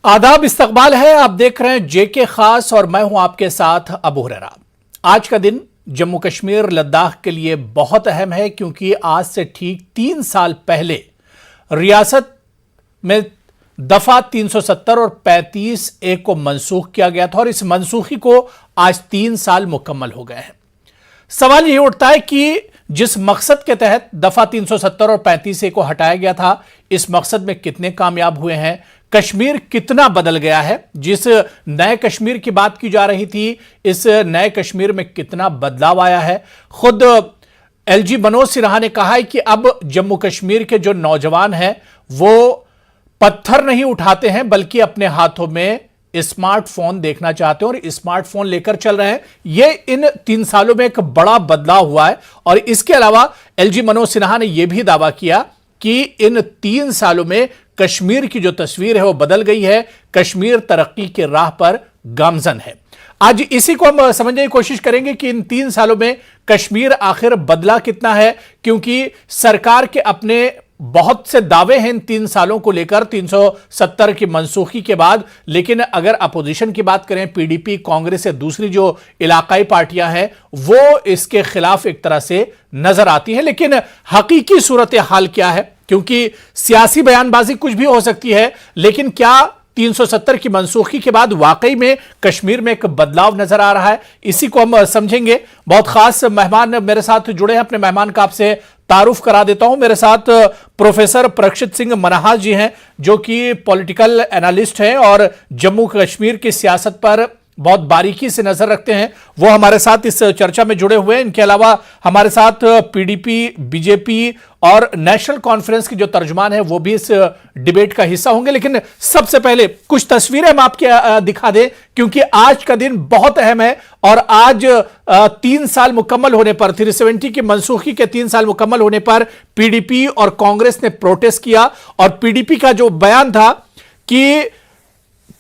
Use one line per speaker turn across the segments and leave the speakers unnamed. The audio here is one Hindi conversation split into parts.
आदाब, इस्तकबाल है। आप देख रहे हैं जेके खास और मैं हूं आपके साथ अबू हुरैरा। आज का दिन जम्मू कश्मीर लद्दाख के लिए बहुत अहम है क्योंकि आज से ठीक 3 साल पहले रियासत में दफा 370 और 35A को मनसूख किया गया था और इस मनसूखी को आज 3 साल मुकम्मल हो गए हैं। सवाल यही उठता है कि जिस मकसद के तहत दफा 370 और 35A को हटाया गया था, इस मकसद में कितने कामयाब हुए हैं? कश्मीर कितना बदल गया है? जिस नए कश्मीर की बात की जा रही थी, इस नए कश्मीर में कितना बदलाव आया है? खुद एलजी मनोज सिन्हा ने कहा है कि अब जम्मू कश्मीर के जो नौजवान हैं वो पत्थर नहीं उठाते हैं बल्कि अपने हाथों में स्मार्टफोन देखना चाहते हैं और स्मार्टफोन लेकर चल रहे हैं। यह इन 3 सालों में एक बड़ा बदलाव हुआ है। और इसके अलावा एलजी मनोज सिन्हा ने यह भी दावा किया कि इन 3 सालों में कश्मीर की जो तस्वीर है वो बदल गई है। कश्मीर तरक्की के राह पर गामजन है। आज इसी को हम समझने की कोशिश करेंगे कि इन 3 सालों में कश्मीर आखिर बदला कितना है, क्योंकि सरकार के अपने बहुत से दावे हैं इन 3 सालों को लेकर 370 की मनसूखी के बाद। लेकिन अगर अपोजिशन की बात करें, पीडीपी, कांग्रेस या दूसरी जो इलाकाई पार्टियां हैं वो इसके खिलाफ एक तरह से नजर आती है। लेकिन हकीकी सूरत हाल क्या है? क्योंकि सियासी बयानबाजी कुछ भी हो सकती है, लेकिन क्या 370 की मनसूखी के बाद वाकई में कश्मीर में एक बदलाव नजर आ रहा है? इसी को हम समझेंगे। बहुत खास मेहमान मेरे साथ जुड़े हैं। अपने मेहमान का आपसे तारुफ करा देता हूं। मेरे साथ प्रोफेसर प्रक्षित सिंह मनहास जी हैं, जो कि पॉलिटिकल एनालिस्ट हैं और जम्मू कश्मीर की सियासत पर बहुत बारीकी से नजर रखते हैं। वो हमारे साथ इस चर्चा में जुड़े हुए हैं। इनके अलावा हमारे साथ पीडीपी, बीजेपी और नेशनल कॉन्फ्रेंस की जो तर्जुमान है वो भी इस डिबेट का हिस्सा होंगे। लेकिन सबसे पहले कुछ तस्वीरें हम आपके दिखा दें, क्योंकि आज का दिन बहुत अहम है। और आज 3 साल मुकम्मल होने पर, 370 की मनसूखी के 3 साल मुकम्मल होने पर पीडीपी और कांग्रेस ने प्रोटेस्ट किया। और पीडीपी का जो बयान था कि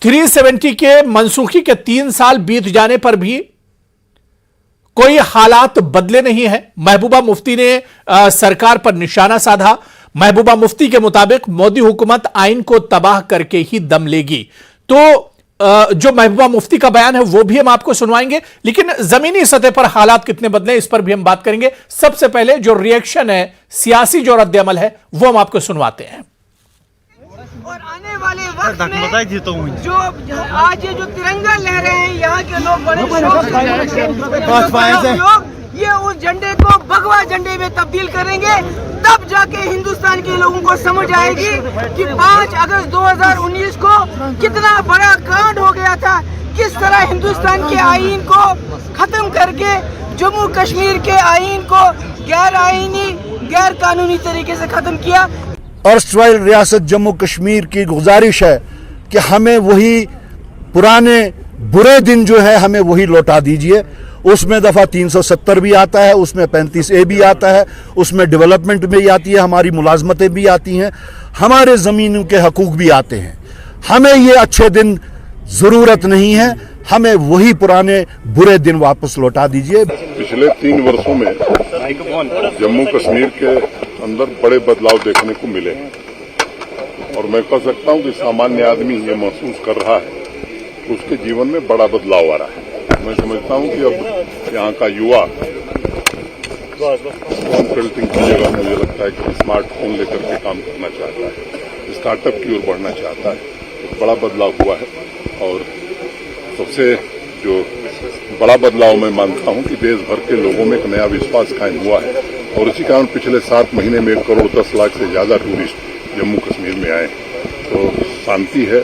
370 के मनसूखी के 3 साल बीत जाने पर भी कोई हालात बदले नहीं है। महबूबा मुफ्ती ने सरकार पर निशाना साधा। महबूबा मुफ्ती के मुताबिक मोदी हुकूमत आइन को तबाह करके ही दम लेगी। तो जो महबूबा मुफ्ती का बयान है वो भी हम आपको सुनवाएंगे, लेकिन जमीनी सतह पर हालात कितने बदले इस पर भी हम बात करेंगे। सबसे पहले जो रिएक्शन है, सियासी जो रद्द-ए-अमल है, वो हम आपको सुनवाते हैं।
और आने वाले वक्त में जो आज ये जो तिरंगा लहरे हैं, यहाँ के लोग बड़े लोग ये उस झंडे को भगवा झंडे में तब्दील करेंगे। तब जाके हिंदुस्तान के लोगों को समझ आएगी कि 5 अगस्त 2019 को कितना बड़ा कांड हो गया था। किस तरह हिंदुस्तान के आईन को खत्म करके जम्मू कश्मीर के आईन को गैर आईनी, गैर कानूनी तरीके से खत्म किया।
अर्स्टवाइल रियासत जम्मू कश्मीर की गुजारिश है कि हमें वही पुराने बुरे दिन जो है हमें वही लौटा दीजिए। उसमें दफ़ा 370 भी आता है, उसमें 35A भी आता है, उसमें डेवलपमेंट भी आती है, हमारी मुलाजमतें भी आती हैं, हमारे ज़मीनों के हकूक़ भी आते हैं। हमें ये अच्छे दिन ज़रूरत नहीं है, हमें वही पुराने बुरे दिन वापस लौटा दीजिए।
पिछले 3 वर्षों में जम्मू कश्मीर के अंदर बड़े बदलाव देखने को मिले हैं और मैं कह सकता हूं कि सामान्य आदमी ये महसूस कर रहा है कि उसके जीवन में बड़ा बदलाव आ रहा है। मैं समझता हूं कि अब यहाँ का युवा कॉन्सल्टिंग की जगह मुझे लगता है कि स्मार्टफोन लेकर के काम करना चाहता है, स्टार्टअप की ओर बढ़ना चाहता है। बड़ा बदलाव हुआ है और सबसे जो बड़ा बदलाव मैं मानता हूं कि देश भर के लोगों में एक नया विश्वास कायम हुआ है और इसी कारण पिछले 7 महीने में 1 करोड़ 10 लाख से ज्यादा टूरिस्ट जम्मू कश्मीर में आए। तो शांति है,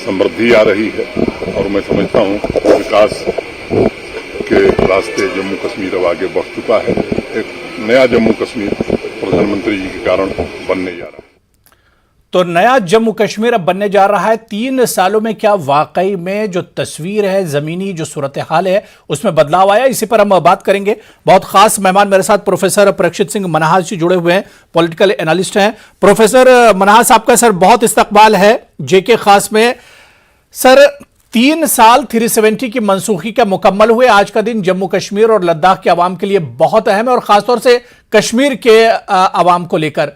समृद्धि आ रही है और मैं समझता हूं विकास के रास्ते जम्मू कश्मीर अब आगे बढ़ चुका है। एक नया जम्मू कश्मीर प्रधानमंत्री जी के कारण बनने जा रहा है।
तो नया जम्मू कश्मीर अब बनने जा रहा है। 3 सालों में क्या वाकई में जो तस्वीर है, जमीनी जो सूरत हाल है, उसमें बदलाव आया? इसी पर हम बात करेंगे। बहुत खास मेहमान मेरे साथ प्रोफेसर प्रक्षित सिंह मनहास जी जुड़े हुए हैं, पॉलिटिकल एनालिस्ट हैं। प्रोफेसर मनहास, आपका सर बहुत इस्तकबाल है जेके खास में। सर, 3 साल 370 की मनसूखी का मुकम्मल हुए। आज का दिन जम्मू कश्मीर और लद्दाख के अवाम के लिए बहुत अहम है और खासतौर से कश्मीर के अवाम को लेकर।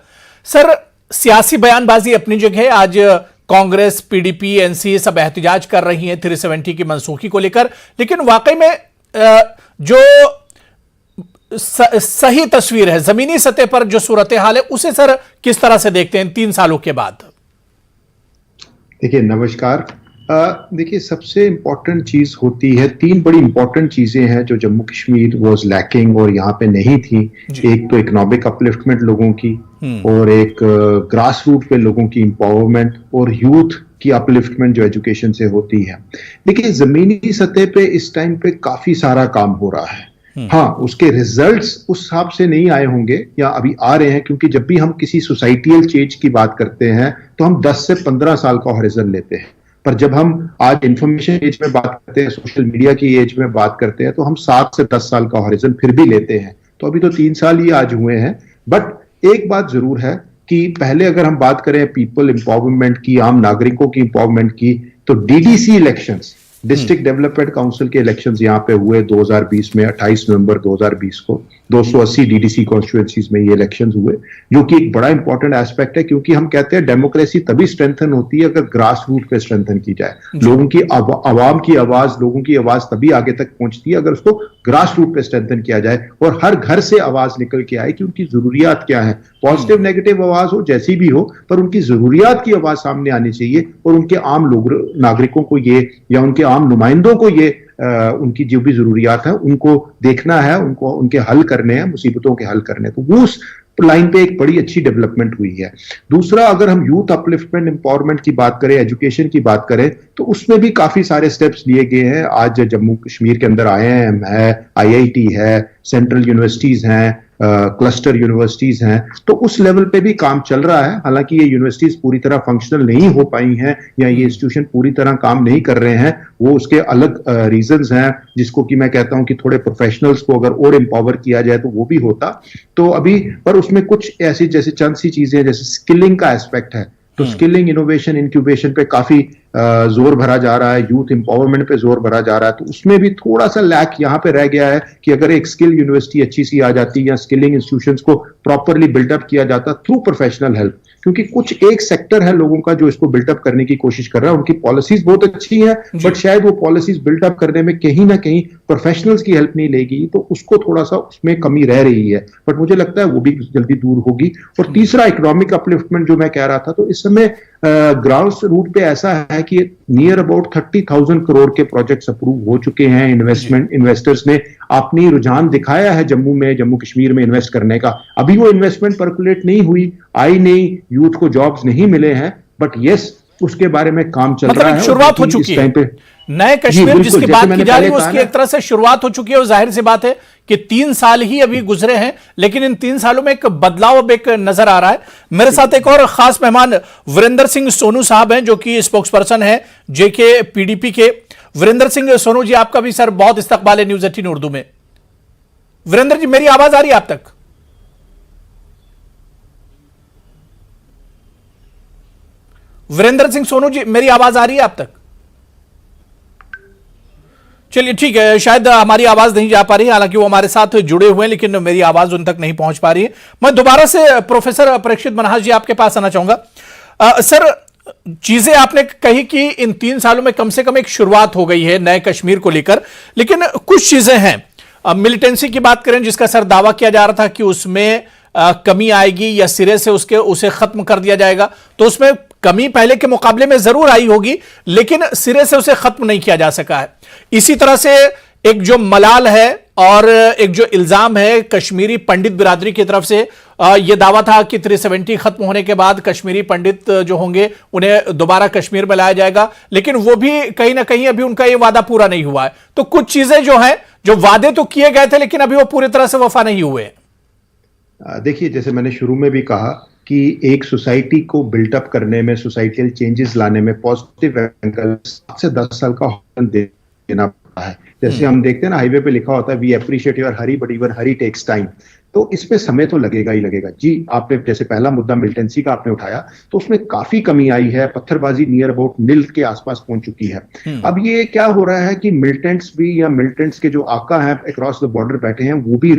सर, सियासी बयानबाजी अपनी जगह। आज कांग्रेस, पीडीपी, एनसी सब एहतिजाज कर रही हैं 370 की मनसूखी को लेकर, लेकिन वाकई में जो सही तस्वीर है, जमीनी सतह पर जो सूरत हाल है, उसे सर किस तरह से देखते हैं 3 सालों के बाद?
देखिए, नमस्कार। देखिए, सबसे इंपॉर्टेंट चीज होती है, 3 बड़ी इंपॉर्टेंट चीजें हैं जो जम्मू कश्मीर वाज लैकिंग और यहाँ पे नहीं थी। एक तो इकोनॉमिक अपलिफ्टमेंट लोगों की, और एक ग्रास रूट पे लोगों की एम्पावरमेंट, और यूथ की अपलिफ्टमेंट जो एजुकेशन से होती है। देखिए, जमीनी सतह पे इस टाइम पे काफी सारा काम हो रहा है। हाँ, उसके रिजल्ट्स उस हिसाब से नहीं आए होंगे या अभी आ रहे हैं, क्योंकि जब भी हम किसी सोसाइटियल चेंज की बात करते हैं तो हम 10 से 15 साल का हॉरिजन लेते हैं। पर जब हम आज इंफॉर्मेशन एज में बात करते हैं, सोशल मीडिया की एज में बात करते हैं, तो हम 7 से 10 साल का हॉरिजन फिर भी लेते हैं। तो अभी तो 3 साल ही आज हुए हैं। बट एक बात जरूर है कि पहले अगर हम बात करें पीपल एम्पावरमेंट की, आम नागरिकों की एम्पावरमेंट की, तो DDC elections, district development council के इलेक्शंस यहाँ पे हुए 2020 में, 28 नवंबर 2020 को 280 डीडीसी कॉन्स्टिट्यूएंसीज में ये इलेक्शंस हुए, जो कि एक बड़ा इंपॉर्टेंट एस्पेक्ट है, क्योंकि हम कहते हैं डेमोक्रेसी तभी स्ट्रेंथन होती है अगर ग्रास रूट पे स्ट्रेंथन की जाए। लोगों की आवाम की आवाज, लोगों की आवाज तभी आगे तक पहुंचती है अगर उसको ग्रास रूट पे स्ट्रेंथन किया जाए और हर घर से आवाज निकल के आए कि उनकी जरूरियात क्या है। पॉजिटिव नेगेटिव आवाज हो, जैसी भी हो, पर उनकी जरूरियात की आवाज सामने आनी चाहिए और उनके आम लोग नागरिकों को ये, या उनके आम नुमाइंदों को ये, उनकी जो भी जरूरियात है उनको देखना है, उनको उनके हल करने हैं, मुसीबतों के हल करने हैं। तो वो उस लाइन पे एक बड़ी अच्छी डेवलपमेंट हुई है। दूसरा, अगर हम यूथ अपलिफ्टमेंट एम्पावरमेंट की बात करें, एजुकेशन की बात करें, तो उसमें भी काफी सारे स्टेप्स लिए गए हैं। आज जम्मू कश्मीर के अंदर IIM है, IIT है, सेंट्रल यूनिवर्सिटीज हैं, क्लस्टर यूनिवर्सिटीज हैं, तो उस लेवल पे भी काम चल रहा है। हालांकि ये यूनिवर्सिटीज पूरी तरह फंक्शनल नहीं हो पाई हैं या ये इंस्टीट्यूशन पूरी तरह काम नहीं कर रहे हैं, वो उसके अलग रीजंस हैं, जिसको कि मैं कहता हूं कि थोड़े प्रोफेशनल्स को अगर और एम्पावर किया जाए तो वो भी होता। तो अभी पर उसमें कुछ ऐसी, जैसे चंद सी चीजें, जैसे स्किलिंग का एस्पेक्ट है, तो स्किलिंग, इनोवेशन, इंक्यूबेशन पे काफी जोर भरा जा रहा है, यूथ एम्पावरमेंट पे जोर भरा जा रहा है। तो उसमें भी थोड़ा सा लैक यहाँ पे रह गया है कि अगर एक स्किल यूनिवर्सिटी अच्छी सी आ जाती या स्किलिंग इंस्टीट्यूशंस को प्रॉपरली बिल्डअप किया जाता थ्रू प्रोफेशनल हेल्प, क्योंकि कुछ एक सेक्टर है लोगों का जो इसको बिल्डअप करने की कोशिश कर रहा है, उनकी पॉलिसीज बहुत अच्छी है, बट शायद वो पॉलिसीज बिल्डअप करने में कहीं ना कहीं प्रोफेशनल्स की हेल्प नहीं लेगी, तो उसको थोड़ा सा उसमें कमी रह रही है। बट मुझे लगता है वो भी जल्दी दूर होगी। और तीसरा, इकोनॉमिक अपलिफ्टमेंट जो मैं कह रहा था, तो इस समय ग्राउंड रूट पे ऐसा है कि नियर अबाउट 30,000 करोड़ के प्रोजेक्ट्स अप्रूव हो चुके हैं। इन्वेस्टर्स ने अपनी रुझान दिखाया है जम्मू कश्मीर में इन्वेस्ट करने का। अभी वो इन्वेस्टमेंट परकुलेट नहीं हुई, आई नहीं, यूथ को जॉब्स नहीं मिले हैं, बट यस, उसके बारे में काम चल रहा है।
शुरुआत हो चुकी है नए कश्मीर जिसकी बात की जा रही है, उसकी एक तरह से शुरुआत हो चुकी है। और जाहिर सी बात है कि 3 साल ही अभी गुजरे हैं, लेकिन इन 3 सालों में एक बदलाव अब एक नजर आ रहा है। मेरे साथ एक और खास मेहमान वीरेंद्र सिंह सोनू साहब हैं, जो कि स्पोक्स पर्सन है जेके पीडीपी के। वीरेंद्र सिंह सोनू जी, आपका भी सर बहुत इस्तकबाल है न्यूज 18 उर्दू में। वीरेंद्र जी, मेरी आवाज आ रही है आप तक? वीरेंद्र सिंह सोनू जी, मेरी आवाज आ रही है आप तक? चलिए ठीक है, शायद हमारी आवाज नहीं जा पा रही है, हालांकि वो हमारे साथ जुड़े हुए हैं, लेकिन मेरी आवाज उन तक नहीं पहुंच पा रही है। मैं दोबारा से प्रोफेसर परीक्षित मनहास जी आपके पास आना चाहूंगा। सर, चीजें आपने कही कि इन 3 सालों में कम से कम एक शुरुआत हो गई है नए कश्मीर को लेकर, लेकिन कुछ चीजें हैं। मिलिटेंसी की बात करें, जिसका सर दावा किया जा रहा था कि उसमें कमी आएगी या सिरे से उसे खत्म कर दिया जाएगा, तो उसमें कमी पहले के मुकाबले में जरूर आई होगी, लेकिन सिरे से उसे खत्म नहीं किया जा सका है। इसी तरह से एक जो मलाल है और एक जो इल्जाम है कश्मीरी पंडित बिरादरी की तरफ से, यह दावा था कि 370 खत्म होने के बाद कश्मीरी पंडित जो होंगे उन्हें दोबारा कश्मीर में लाया जाएगा, लेकिन वो भी कहीं ना कहीं अभी उनका यह वादा पूरा नहीं हुआ है। तो कुछ चीजें जो हैं, जो वादे तो किए गए थे, लेकिन अभी वो पूरी तरह से वफा नहीं हुए।
देखिए, जैसे मैंने शुरू में भी कहा कि एक सोसाइटी को बिल्टअप करने में, सोसाइटल चेंजेस लाने में पॉजिटिव एंगल 7 से 10 साल का हॉर्न देना पड़ता है। जैसे हम देखते हैं ना, हाईवे पे लिखा होता है we appreciate your hurry but even hurry takes time. तो इसमें समय तो लगेगा ही लगेगा जी। आपने जैसे पहला मुद्दा मिलिटेंसी का आपने उठाया, तो उसमें काफी कमी आई है, पत्थरबाजी नियर अबाउट निल के आसपास पहुंच चुकी है। अब ये क्या हो रहा है कि मिलिटेंट्स भी, या मिलिटेंट्स के जो आका हैं अक्रॉस द बॉर्डर बैठे हैं, वो भी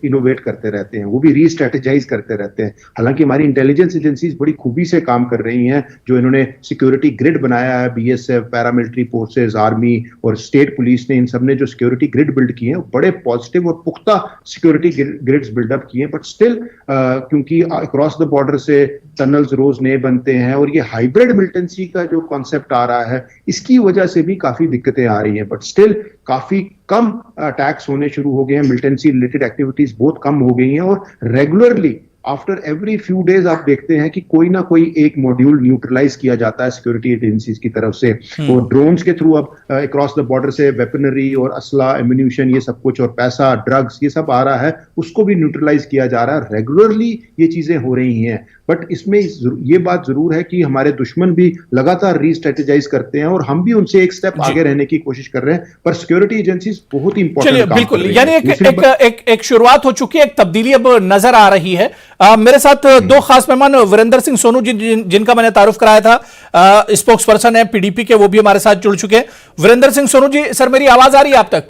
इनोवेट करते रहते हैं, वो भी रीस्ट्रेटेजाइज करते रहते हैं। हालांकि हमारी इंटेलिजेंस एजेंसीज बड़ी खूबी से काम कर रही हैं, जो इन्होंने सिक्योरिटी ग्रिड बनाया है, बीएसएफ, पैरामिलिट्री फोर्सेज, आर्मी और स्टेट पुलिस ने, इन सब ने जो सिक्योरिटी ग्रिड बिल्ड किए हैं, बड़े पॉजिटिव और पुख्ता सिक्योरिटी ग्रिड्स बिल्डअप किए हैं। बट स्टिल क्योंकि अक्रॉस द बॉर्डर से टनल्स रोज नए बनते हैं, और ये हाइब्रिड मिलिटेंसी का जो कॉन्सेप्ट आ रहा है, इसकी वजह से भी काफी दिक्कतें आ रही हैं। बट स्टिल काफी कम अटैक्स होने शुरू हो गए हैं, मिलिटेंसी रिलेटेड एक्टिविटीज बहुत कम हो गई हैं, और regularly after every few days आप देखते हैं कि कोई ना कोई एक मॉड्यूल न्यूट्रलाइज किया जाता है सिक्योरिटी एजेंसीज की तरफ से, और ड्रोन्स के थ्रू अब अक्रॉस द बॉर्डर से वेपनरी और असला, एम्यूनिशन, ये सब कुछ, और पैसा, ड्रग्स, ये सब आ रहा है, उसको भी न्यूट्रलाइज किया जा रहा है। रेगुलरली ये चीजें हो रही हैं। बट इसमें ये बात जरूर है कि हमारे दुश्मन भी लगातार रीस्ट्रेटेजाइज करते हैं, और हम भी उनसे एक स्टेप आगे रहने की कोशिश कर रहे हैं। पर सिक्योरिटी एजेंसीज बहुत ही इंपॉर्टेंट काम
बिल्कुल,
कर रही
यानी एक शुरुआत हो चुकी है, एक तब्दीली अब नजर आ रही है। मेरे साथ दो खास मेहमान, वीरेंद्र सिंह सोनू जी, जिनका मैंने तारुफ कराया था, स्पोक्स पर्सन है पीडीपी के, वो भी हमारे साथ जुड़ चुके हैं। वीरेंद्र सिंह सोनू जी, सर मेरी आवाज आ रही है आप तक?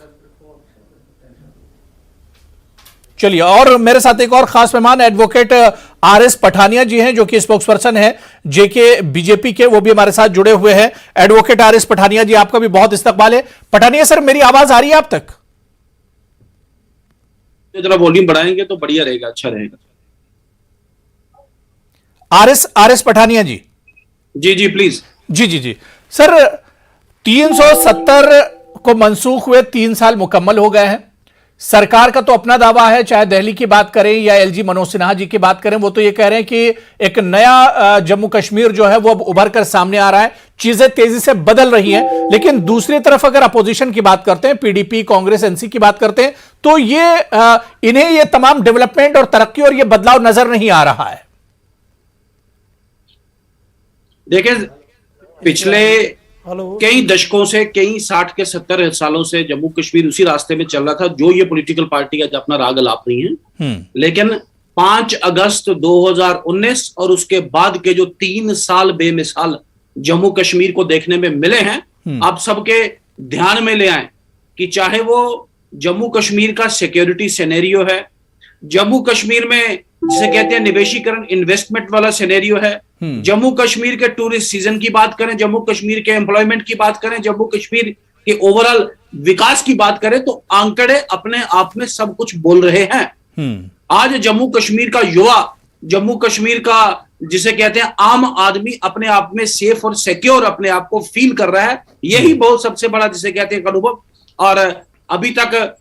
चलिए, और मेरे साथ एक और खास मेहमान एडवोकेट आरएस पठानिया जी हैं, जो कि स्पोक्स पर्सन है जेके बीजेपी के, वो भी हमारे साथ जुड़े हुए हैं। एडवोकेट आरएस पठानिया जी, आपका भी बहुत इस्तकबाल है। पठानिया सर, मेरी आवाज आ रही है आप तक?
जरा वॉल्यूम बढ़ाएंगे तो बढ़िया रहेगा, अच्छा रहेगा।
आरएस पठानिया जी।
जी प्लीज।
जी सर, 370 को मंसूख हुए 3 साल मुकम्मल हो गए हैं। सरकार का तो अपना दावा है, चाहे दिल्ली की बात करें या एलजी मनोज सिन्हा जी की बात करें, वो तो ये कह रहे हैं कि एक नया जम्मू कश्मीर जो है वो अब उभर कर सामने आ रहा है, चीजें तेजी से बदल रही हैं। लेकिन दूसरी तरफ अगर अपोजिशन की बात करते हैं, पीडीपी, कांग्रेस, एनसी की बात करते हैं, तो इन्हें ये तमाम डेवलपमेंट और तरक्की और ये बदलाव नजर नहीं आ रहा है।
देखिए, पिछले कई दशकों से, कई 60 के 70 सालों से जम्मू कश्मीर उसी रास्ते में चल रहा था, जो ये पॉलिटिकल पार्टी का अपना राग अलाप रही है। लेकिन 5 अगस्त 2019 और उसके बाद के जो 3 साल बेमिसाल जम्मू कश्मीर को देखने में मिले हैं, आप सबके ध्यान में ले आए कि चाहे वो जम्मू कश्मीर का सिक्योरिटी सिनेरियो है, जम्मू कश्मीर में जिसे कहते हैं निवेशीकरण, इन्वेस्टमेंट वाला सिनेरियो है, जम्मू कश्मीर के टूरिस्ट सीजन की बात करें, जम्मू कश्मीर के एम्प्लॉयमेंट की बात करें, जम्मू कश्मीर के ओवरऑल विकास की बात करें, तो आंकड़े अपने आप में सब कुछ बोल रहे हैं। आज जम्मू कश्मीर का युवा, जम्मू कश्मीर का जिसे कहते हैं आम आदमी, अपने आप में सेफ और सिक्योर अपने आप को फील कर रहा है। यही बहुत सबसे बड़ा जिसे कहते हैं अनुभव। और अभी तक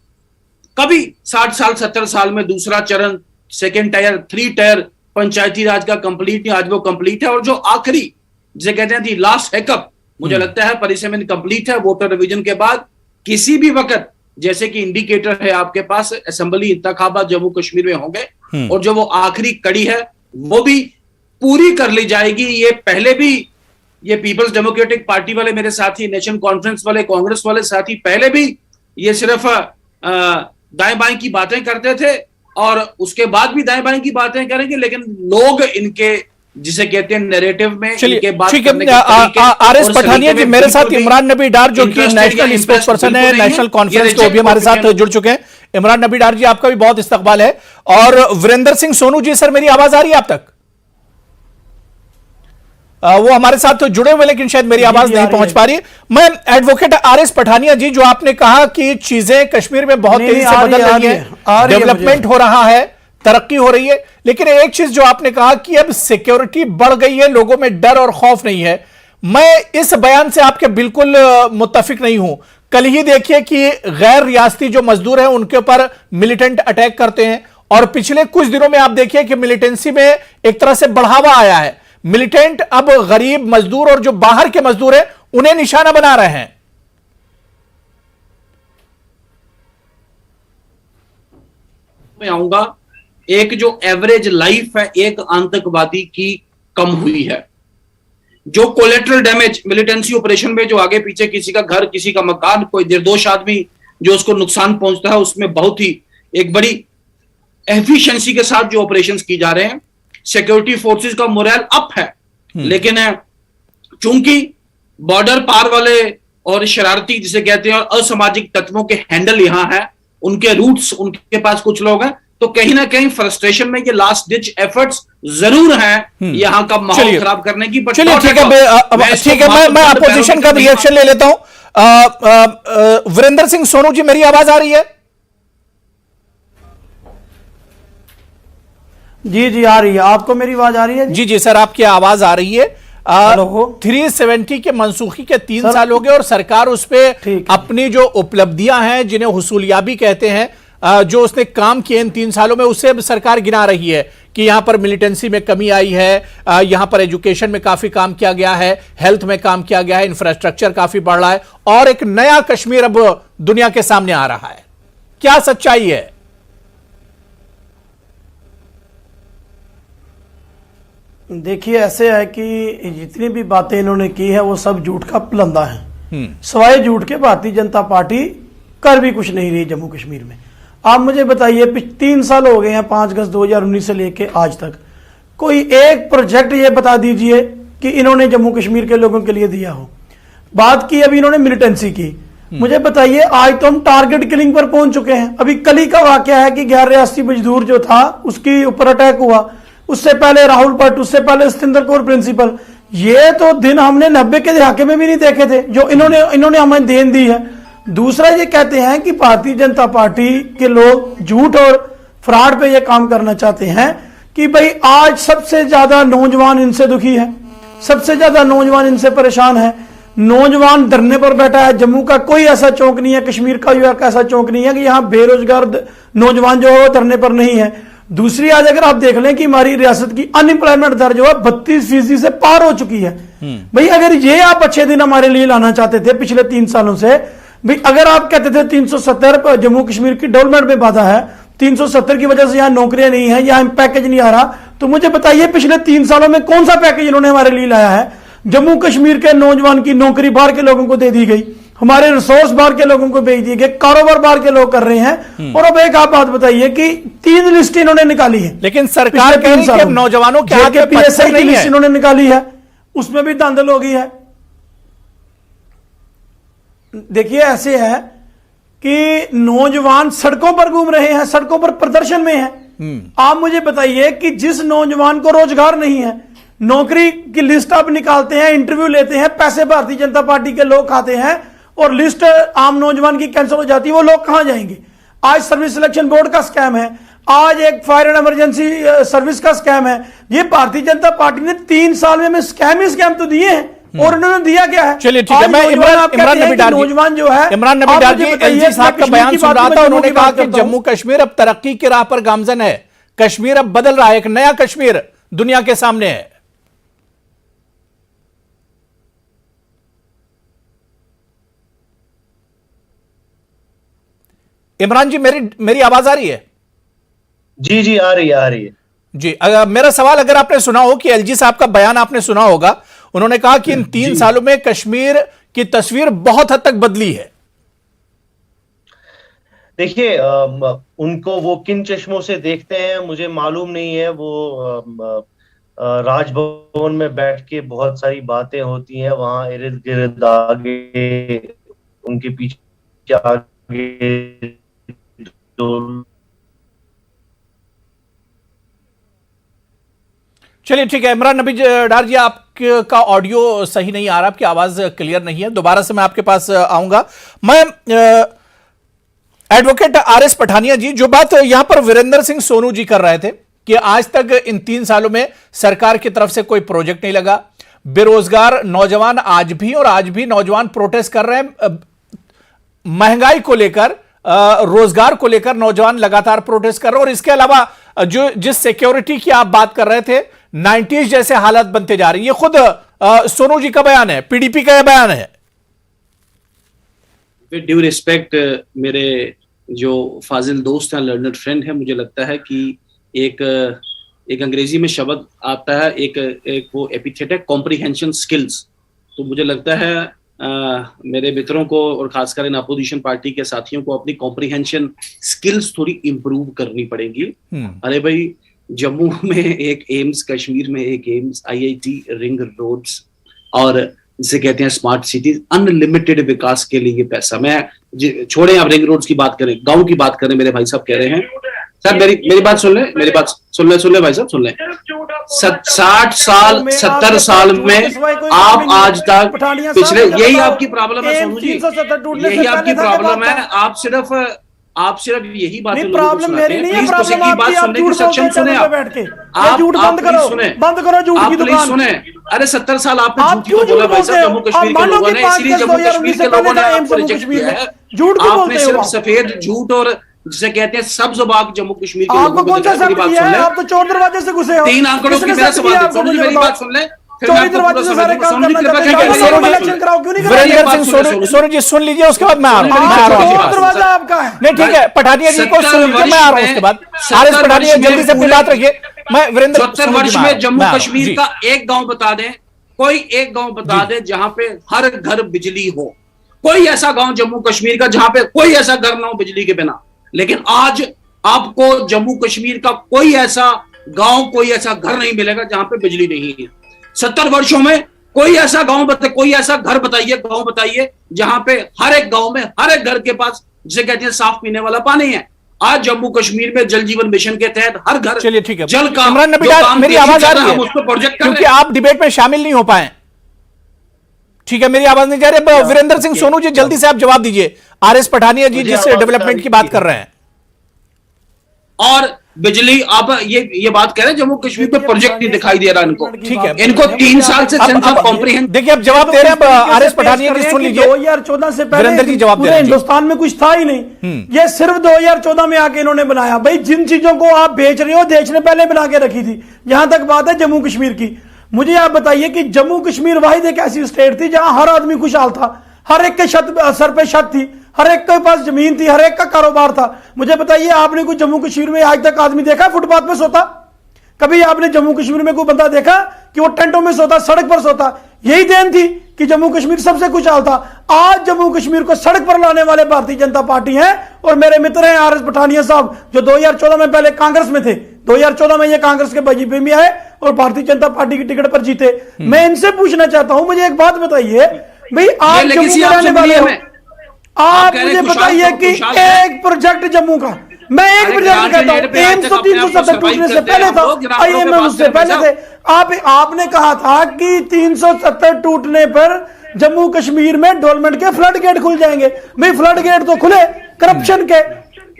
कभी 60 साल 70 साल में दूसरा चरण, सेकेंड टायर, 3 टायर पंचायती राज का कंप्लीट नहीं, आज वो कंप्लीट है। और जो आखिरी जिसे कहते हैं दी लास्ट हैकअप, मुझे लगता है परिसीमन कंप्लीट है। वोटर रिवीजन के बाद किसी भी वक्त, जैसे कि इंडिकेटर है आपके पास, असेंबली इंतखाबात जम्मू कश्मीर में होंगे, और जो वो आखिरी कड़ी है वो भी पूरी कर ली जाएगी। ये पहले भी ये पीपल्स डेमोक्रेटिक पार्टी वाले मेरे साथी, नेशनल कॉन्फ्रेंस वाले, कांग्रेस वाले साथी पहले भी ये सिर्फ दाएं बाएं की बातें करते थे, और उसके बाद भी दाएं बाएं की बातें करेंगे, लेकिन लोग इनके जिसे कहते हैं नैरेटिव में इनके बात करने के तरीके।
आरएस पठानिया जी, मेरे साथ इमरान नबी डार, जो कि नेशनल स्पोक्स पर्सन है नेशनल कॉन्फ्रेंस के, वो भी हमारे साथ जुड़ चुके हैं। इमरान नबी डार जी, आपका भी बहुत इस्तकबाल है। और वीरेंद्र सिंह सोनू जी, सर मेरी आवाज आ रही है आप तक? वो हमारे साथ तो जुड़े हुए, लेकिन शायद मेरी आवाज नहीं पहुंच पा रही। मैं एडवोकेट आरएस पठानिया जी, जो आपने कहा कि चीजें कश्मीर में बहुत तेजी से बदल रही हैं, डेवलपमेंट हो रहा है, तरक्की हो रही है, लेकिन एक चीज जो आपने कहा कि अब सिक्योरिटी बढ़ गई है, लोगों में डर और खौफ नहीं है, मैं इस बयान से आपके बिल्कुल मुत्तफिक नहीं हूं। कल ही देखिए कि गैर रियासती जो मजदूर हैं उनके ऊपर मिलिटेंट अटैक करते हैं, और पिछले कुछ दिनों में आप देखिए कि मिलिटेंसी में एक तरह से बढ़ावा आया है। मिलिटेंट अब गरीब मजदूर और जो बाहर के मजदूर हैं उन्हें निशाना बना रहे हैं।
मैं आऊंगा, एक जो एवरेज लाइफ है एक आतंकवादी की कम हुई है। जो कोलेटरल डैमेज मिलिटेंसी ऑपरेशन में, जो आगे पीछे किसी का घर, किसी का मकान, कोई निर्दोष आदमी जो उसको नुकसान पहुंचता है, उसमें बहुत ही एक बड़ी एफिशिएंसी के साथ जो ऑपरेशंस की जा रहे हैं, सिक्योरिटी फोर्सेस का मोरल अप है। लेकिन चूंकि बॉर्डर पार वाले और शरारती जिसे कहते हैं और असामाजिक तत्वों के हैंडल यहां है, उनके रूट्स उनके पास कुछ लोग हैं, तो कहीं ना कहीं फ्रस्ट्रेशन में ये लास्ट डिच एफर्ट्स जरूर हैं यहां का माहौल खराब करने की।
चलिए ठीक है, ठीक है, मैं अपोजिशन का रिएक्शन ले लेता हूं। वीरेंद्र सिंह सोनू जी, मेरी आवाज आ रही है?
जी जी आ रही है। आपको मेरी आवाज आ रही है?
जी जी सर, आपकी आवाज आ रही है। 370 के मनसूखी के 3 साल हो गए और सरकार उस पर अपनी जो उपलब्धियां हैं, जिन्हें हुसूलियाबी कहते हैं, जो उसने काम किए इन 3 सालों में, उससे सरकार गिना रही है कि यहां पर मिलिटेंसी में कमी आई है, यहां पर एजुकेशन में काफी काम किया गया है, हेल्थ में काम किया गया है, इंफ्रास्ट्रक्चर काफी बढ़ रहा है और एक नया कश्मीर अब दुनिया के सामने आ रहा है। क्या सच्चाई है?
देखिए, ऐसे है कि जितनी भी बातें इन्होंने की है वो सब झूठ का पुलंदा है। सवाए झूठ के भारतीय जनता पार्टी कर भी कुछ नहीं रही जम्मू कश्मीर में। आप मुझे बताइए, 3 साल हो गए हैं 5 अगस्त 2019 से लेके आज तक, कोई एक प्रोजेक्ट ये बता दीजिए कि इन्होंने जम्मू कश्मीर के लोगों के लिए दिया हो। बात की अभी इन्होंने मिलिटेंसी की, मुझे बताइए आज तो हम टारगेट किलिंग पर पहुंच चुके हैं। अभी कल ही का वाकया है कि 11 रियासती मजदूर जो था उसके ऊपर अटैक हुआ, उससे पहले राहुल भट्ट, उससे पहले सतिंदर कौर प्रिंसिपल। ये तो दिन हमने 90 के दहाके में भी नहीं देखे थे जो इन्होंने हमें देन दी है। दूसरा ये कहते हैं कि भारतीय जनता पार्टी के लोग झूठ और फ्रॉड पे ये काम करना चाहते हैं कि भाई आज सबसे ज्यादा नौजवान इनसे दुखी है, सबसे ज्यादा नौजवान इनसे परेशान है, नौजवान धरने पर बैठा है। जम्मू का कोई ऐसा चौक नहीं है, कश्मीर का ऐसा चौक नहीं है कि यहाँ बेरोजगार नौजवान जो है धरने पर नहीं है। दूसरी, आज अगर आप देख लें कि हमारी रियासत की अनएम्प्लॉयमेंट दर जो है 32% से पार हो चुकी है। भाई अगर ये आप अच्छे दिन हमारे लिए लाना चाहते थे पिछले 3 सालों से, भाई अगर आप कहते थे 370 जम्मू कश्मीर की डेवलपमेंट में बाधा है, 370 की वजह से यहां नौकरियां नहीं है, यहां पैकेज नहीं आ रहा, तो मुझे बताइए पिछले 3 सालों में कौन सा पैकेज इन्होंने हमारे लिए लाया है? जम्मू कश्मीर के नौजवान की नौकरी बाहर के लोगों को दे दी गई, हमारे रिसोर्स बाहर के लोगों को भेज दिए गए, कारोबार बाहर के लोग कर रहे हैं। और अब एक आप बात बताइए कि 3 लिस्ट इन्होंने निकाली है,
लेकिन सरकार कह रही है कि नौजवानों के हाथ में
PSI की लिस्ट इन्होंने निकाली है, उसमें भी धांधल हो गई है। देखिए, ऐसे है कि नौजवान सड़कों पर घूम रहे हैं, सड़कों पर प्रदर्शन में हैं। आप मुझे बताइए कि जिस नौजवान को रोजगार नहीं है, नौकरी की लिस्ट आप निकालते हैं, इंटरव्यू लेते हैं, पैसे भारतीय जनता पार्टी के लोग खाते हैं और लिस्ट आम नौजवान की कैंसिल हो जाती है, वो लोग कहां जाएंगे? आज सर्विस सिलेक्शन बोर्ड का स्कैम है, आज एक फायर एंड इमरजेंसी सर्विस का स्कैम है। ये भारतीय जनता पार्टी ने 3 साल में स्कैम ही स्कैम तो दिए हैं और उन्होंने दिया क्या है?
चलिए ठीक है, मैं इमरान नबी डार
नौजवान जो है,
इमरान नबी डार जी एलजी साहब का बयान सुन रहा था। उन्होंने कहा कि जम्मू कश्मीर अब तरक्की की राह पर गामजन है, कश्मीर अब बदल रहा है, एक नया कश्मीर दुनिया के सामने है। इमरान जी, मेरी आवाज आ रही है?
जी जी आ रही है
जी। मेरा सवाल, अगर आपने सुना हो कि एलजी साहब का बयान आपने सुना होगा, उन्होंने कहा कि इन 3 सालों में कश्मीर की तस्वीर बहुत हद तक बदली है।
देखिए, उनको वो किन चश्मों से देखते हैं मुझे मालूम नहीं है। वो राजभवन में बैठ के बहुत सारी बातें होती हैं, वहां इर्द गिर्द आगे उनके पीछे आगे
चलिए ठीक है। इमरान नबी डार जी, आपका ऑडियो सही नहीं आ रहा, आपकी आवाज क्लियर नहीं है, दोबारा से मैं आपके पास आऊंगा। मैं एडवोकेट RS पठानिया जी, जो बात यहां पर वीरेंद्र सिंह सोनू जी कर रहे थे कि आज तक इन 3 सालों में सरकार की तरफ से कोई प्रोजेक्ट नहीं लगा, बेरोजगार नौजवान आज भी नौजवान प्रोटेस्ट कर रहे हैं, महंगाई को लेकर, रोजगार को लेकर नौजवान लगातार प्रोटेस्ट कर रहे हैं, और इसके अलावा जिस सिक्योरिटी की आप बात कर रहे थे, 90s जैसे हालात बनते जा रही है। ये खुद सोनू जी का बयान है, PDP का यह बयान है।
विद ड्यू रिस्पेक्ट, मेरे जो फाजिल दोस्त हैं, लर्नड फ्रेंड है, मुझे लगता है कि एक अंग्रेजी में शब्द आता है, एक वो एपिथेट है, कॉम्प्रिहेंशन स्किल्स। तो मुझे लगता है मेरे मित्रों को और खासकर इन अपोजिशन पार्टी के साथियों को अपनी कॉम्प्रिहेंशन स्किल्स थोड़ी इंप्रूव करनी पड़ेगी। अरे भाई, जम्मू में एक एम्स, कश्मीर में एक एम्स, IIT, रिंग रोड्स और जिसे कहते हैं स्मार्ट सिटीज, अनलिमिटेड विकास के लिए पैसा। मैं छोड़े, आप रिंग रोड्स की बात करें, गांव की बात करें, मेरे भाई साहब कह रहे हैं। सर मेरी बात सुन ले, मेरी बात सुन ले भाई साहब, सुन ले। 60 साल 70 साल में आप आज तक पिछले, यही आपकी प्रॉब्लम है सोनू जी, यही आपकी प्रॉब्लम है। आप सिर्फ यही बात
प्रॉब्लम मेरी नहीं है, प्रॉब्लम आपकी, आप
सुनने की सक्षम सुने,
आप झूठ बंद करो झूठ की दुकान।
सुने, अरे 70 साल आपने झूठ क्यों बोला भाई साहब? जम्मू कश्मीर के लोगों ने, इसलिए जम्मू कश्मीर के लोगों ने आपको रिजेक्ट किया है।
झूठ क्यों बोलते
आपने
हो?
सिर्फ सफेद झूठ और जिसे कहते हैं सब्ज बाग जम्मू कश्मीर के
आपको
लोगों
कौन सा सब किया है? आप तो चोर दरवाजे से घुसे हो।
3 आंकड़ों की मेरा सवाल है, सोनू जी मेरी बात सुन ले।
चोरी दरवाजे से सारे काम करना चाहते हैं, इलेक्शन कराओ क्यों नहीं
वीरेंद्र सिंह सोनू जी सुन लीजिए, उसके बाद मैं आ रहा हूँ।
दरवाजा आपका है।
नहीं ठीक है, पठानिया जी को सुन लीजिए, मैं आ रहा हूँ उसके बाद। आरएस पठानिया जल्दी से अपनी बात रखिए। मैं वीरेंद्र
70 वर्ष में जम्मू कश्मीर का एक गांव बता दें, कोई एक गांव बता दे जहां पे हर घर बिजली हो। कोई ऐसा गांव जम्मू कश्मीर का जहां पे कोई ऐसा घर ना हो बिजली के बिना। लेकिन आज आपको जम्मू कश्मीर का कोई ऐसा गांव, कोई ऐसा घर नहीं मिलेगा जहां पे बिजली नहीं है। 70 वर्षों में कोई ऐसा गांव कोई ऐसा घर बताइए, गांव बताइए जहां पे हर एक गांव में, हर एक घर के पास जिसे कहते हैं साफ पीने वाला पानी है। आज जम्मू कश्मीर में जल जीवन मिशन के तहत हर घर,
चलिए ठीक है,
जल का
इमरान नबी डार, मेरी आवाज आ रही है,
उस पर प्रोजेक्ट
क्योंकि आप डिबेट में शामिल नहीं हो पाए। ठीक है, मेरी आवाज नहीं जा रही। वीरेंद्र सिंह सोनू जी जल्दी से आप जवाब दीजिए, आरएस पठानिया जी जिस डेवलपमेंट की बात कर रहे हैं।
और बिजली, आप ये बात कह रहे हैं जम्मू कश्मीर पे प्रोजेक्ट नहीं दिखाई दे रहा इनको।
ठीक है,
इनको 3 साल से सेंस ऑफ कॉम्प्रिहेंशन।
देखिए अब जवाब दे रहे हैं आरएस पठानिया जी, सुन लीजिए।
2014 से पहले
वीरेंद्र जी जवाब दे रहे हैं।
हिंदुस्तान में कुछ था ही नहीं, ये सिर्फ 2014 में आके इन्होंने बनाया। भाई जिन चीजों को आप बेच रहे हो, देश ने पहले बना के रखी थी। यहां तक बात है जम्मू कश्मीर की। मुझे आप बताइए कि जम्मू कश्मीर वाहिद एक ऐसी स्टेट थी जहां हर आदमी खुशहाल था, हर एक के सर पे छत थी, हर एक के पास जमीन थी, हर एक का कारोबार था। मुझे बताइए, आपने कोई जम्मू कश्मीर में आज तक आदमी देखा फुटपाथ पे सोता? कभी आपने जम्मू कश्मीर में कोई बंदा देखा कि वो टेंटों में सोता, सड़क पर सोता? यही देन थी कि जम्मू कश्मीर सबसे खुशहाल था। आज जम्मू कश्मीर को सड़क पर लाने वाले भारतीय जनता पार्टी है और मेरे मित्र हैं आरएस पठानिया साहब, जो 2014 में पहले कांग्रेस में थे। 2014 में ये कांग्रेस के बीजेपी में आए और भारतीय जनता पार्टी की टिकट पर जीते। मैं इनसे पूछना चाहता हूं, मुझे एक बात बताइए भाई, आप जम्मू के रहने वाले हो, आप मुझे बताइए कि एक प्रोजेक्ट जम्मू का, मैं एक प्रोजेक्ट कहता हूं, एम्स तो 370 टूटने से पहले था, आईएमएफ उससे पहले थे। आपने कहा था कि 370 टूटने पर जम्मू कश्मीर में डेवलपमेंट के फ्लड गेट खुल जाएंगे। भाई फ्लड गेट तो खुले, करप्शन के,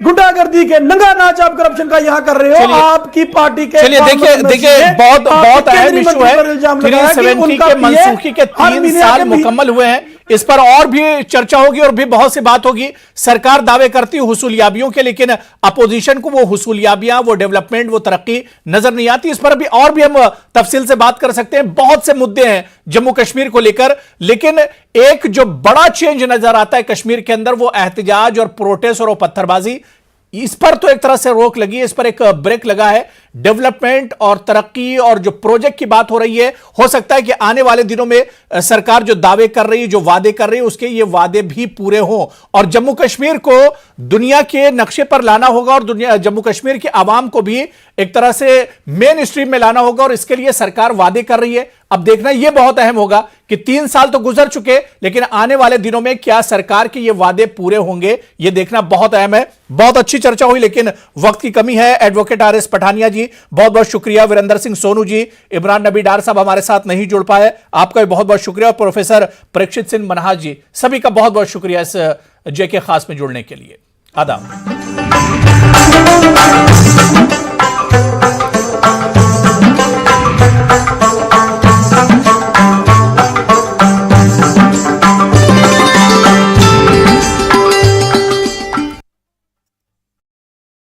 गुंडागर्दी के, नंगा नाच आप करप्शन का यहाँ कर रहे हो। आपकी पार्टी के,
चलिए देखिए बहुत अहम इशू है। 370 के मनसूखी के 3 साल मुकम्मल हुए हैं, इस पर और भी चर्चा होगी और भी बहुत सी बात होगी। सरकार दावे करती है हुसूलियाबियों के, लेकिन अपोजिशन को वो हुसूलियाबियां, वो डेवलपमेंट, वो तरक्की नजर नहीं आती। इस पर भी हम तफसील से बात कर सकते हैं। बहुत से मुद्दे हैं जम्मू कश्मीर को लेकर, लेकिन एक जो बड़ा चेंज नजर आता है कश्मीर के अंदर, वो एहतजाज और प्रोटेस्ट और वो पत्थरबाजी, इस पर तो एक तरह से रोक लगी है, इस पर एक ब्रेक लगा है। डेवलपमेंट और तरक्की और जो प्रोजेक्ट की बात हो रही है, हो सकता है कि आने वाले दिनों में सरकार जो दावे कर रही है, जो वादे कर रही है, उसके ये वादे भी पूरे हों और जम्मू कश्मीर को दुनिया के नक्शे पर लाना होगा और जम्मू कश्मीर के आवाम को भी एक तरह से मेन स्ट्रीम में लाना होगा और इसके लिए सरकार वादे कर रही है। अब देखना यह बहुत अहम होगा कि 3 साल तो गुजर चुके, लेकिन आने वाले दिनों में क्या सरकार के ये वादे पूरे होंगे, यह देखना बहुत अहम है। बहुत अच्छी चर्चा हुई, लेकिन वक्त की कमी है। एडवोकेट आरएस पठानिया जी बहुत बहुत शुक्रिया। वीरेंद्र सिंह सोनू जी, इमरान नबी डार साहब हमारे साथ नहीं जुड़ पाए, आपका भी बहुत बहुत शुक्रिया। और प्रोफेसर परीक्षित सिंह मनहास जी, सभी का बहुत बहुत शुक्रिया इस जेके खास में जुड़ने के लिए। आदाब।